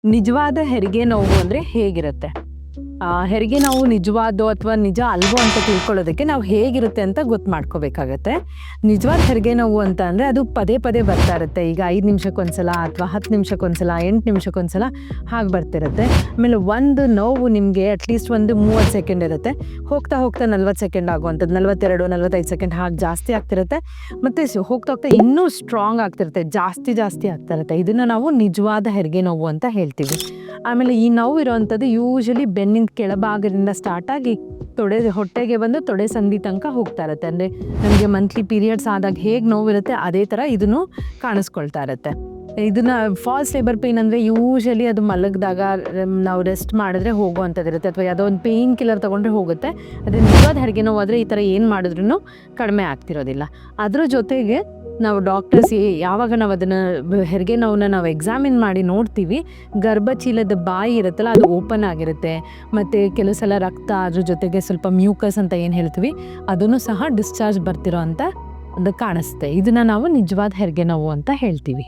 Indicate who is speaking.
Speaker 1: ನಿಜವಾದ ಹೆರಿಗೆ ನೋವು ಅಂದರೆ ಹೇಗಿರುತ್ತೆ? ಹೆರಿಗೆ ನೋವು ನಿಜವಾದೋ ಅಥವಾ ನಿಜ ಅಲ್ವೋ ಅಂತ ತಿಳ್ಕೊಳ್ಳೋದಕ್ಕೆ ನಾವು ಹೇಗಿರುತ್ತೆ ಅಂತ ಗೊತ್ತು ಮಾಡ್ಕೋಬೇಕಾಗತ್ತೆ. ನಿಜವಾದ ಹೆರಿಗೆ ನೋವು ಅಂತ ಅಂದರೆ ಅದು ಪದೇ ಪದೇ ಬರ್ತಾ ಇರುತ್ತೆ. ಈಗ 5 ನಿಮಿಷಕ್ಕೊಂದ್ಸಲ ಅಥವಾ 10 ನಿಮಿಷಕ್ಕೊಂದ್ಸಲ, 8 ನಿಮಿಷಕ್ಕೊಂದ್ಸಲ ಹಾಗೆ ಬರ್ತಿರುತ್ತೆ. ಆಮೇಲೆ ಒಂದು ನೋವು ನಿಮಗೆ ಅಟ್ಲೀಸ್ಟ್ ಒಂದು 30 ಸೆಕೆಂಡ್ ಇರುತ್ತೆ. ಹೋಗ್ತಾ ಹೋಗ್ತಾ 40 ಸೆಕೆಂಡ್ ಆಗುವಂಥದ್ದು, 42, 45 ಸೆಕೆಂಡ್ ಹಾಗೆ ಜಾಸ್ತಿ ಆಗ್ತಿರುತ್ತೆ. ಮತ್ತು ಹೋಗ್ತಾ ಹೋಗ್ತಾ ಇನ್ನೂ ಸ್ಟ್ರಾಂಗ್ ಆಗ್ತಿರುತ್ತೆ, ಜಾಸ್ತಿ ಆಗ್ತಾ ಇರುತ್ತೆ. ಇದನ್ನು ನಾವು ನಿಜವಾದ ಹೆರಿಗೆ ನೋವು ಅಂತ ಹೇಳ್ತೀವಿ. ಆಮೇಲೆ ಈ ನೋವು ಇರೋವಂಥದ್ದು ಯೂಶಲಿ ಬೆನ್ನಿನ ಕೆಳಭಾಗದಿಂದ ಸ್ಟಾರ್ಟ್ ಆಗಿ ಹೊಟ್ಟೆಗೆ ಬಂದು ತೊಡೆ ಸಂಧಿ ತನಕ ಹೋಗ್ತಾ ಇರುತ್ತೆ. ಅಂದರೆ ನಮಗೆ ಮಂತ್ಲಿ ಪೀರಿಯಡ್ಸ್ ಆದಾಗ ಹೇಗೆ ನೋವಿರುತ್ತೆ ಅದೇ ಥರ ಇದನ್ನು ಕಾಣಿಸ್ಕೊಳ್ತಾ ಇರುತ್ತೆ. ಇದನ್ನು ಫಾಲ್ಸ್ ಲೇಬರ್ ಪೇಯ್ನ್ ಅಂದರೆ ಯೂಶಲಿ ಅದು ಮಲಗಿದಾಗ ನಾವು ರೆಸ್ಟ್ ಮಾಡಿದ್ರೆ ಹೋಗುವಂಥದ್ದು ಇರುತ್ತೆ, ಅಥವಾ ಯಾವುದೋ ಒಂದು ಪೇಯ್ನ್ ಕಿಲ್ಲರ್ ತೊಗೊಂಡ್ರೆ ಹೋಗುತ್ತೆ. ಅದೇ ನಿಜವಾದ ಹೆರಿಗೆ ನೋವು ಆದರೆ ಈ ಥರ ಏನು ಮಾಡಿದ್ರೂ ಕಡಿಮೆ ಆಗ್ತಿರೋದಿಲ್ಲ. ಅದ್ರ ಜೊತೆಗೆ ನಾವು ಡಾಕ್ಟರ್ಸ್ ಯಾವಾಗ ನಾವು ಅದನ್ನು ಹೆರಿಗೆ ನೋವನ್ನ ನಾವು ಎಕ್ಸಾಮಿನ್ ಮಾಡಿ ನೋಡ್ತೀವಿ, ಗರ್ಭಚೀಲದ ಬಾಯಿ ಇರುತ್ತಲ್ಲ ಅದು ಓಪನ್ ಆಗಿರುತ್ತೆ. ಮತ್ತು ಕೆಲವು ಸಲ ರಕ್ತ, ಅದ್ರ ಜೊತೆಗೆ ಸ್ವಲ್ಪ ಮ್ಯೂಕಸ್ ಅಂತ ಏನು ಹೇಳ್ತೀವಿ ಅದನ್ನು ಸಹ ಡಿಸ್ಚಾರ್ಜ್ ಬರ್ತಿರೋ ಅಂತ ಅದು ಕಾಣಿಸುತ್ತೆ. ಇದನ್ನು ನಾವು ನಿಜವಾದ ಹೆರಿಗೆ ನೋವು ಅಂತ ಹೇಳ್ತೀವಿ.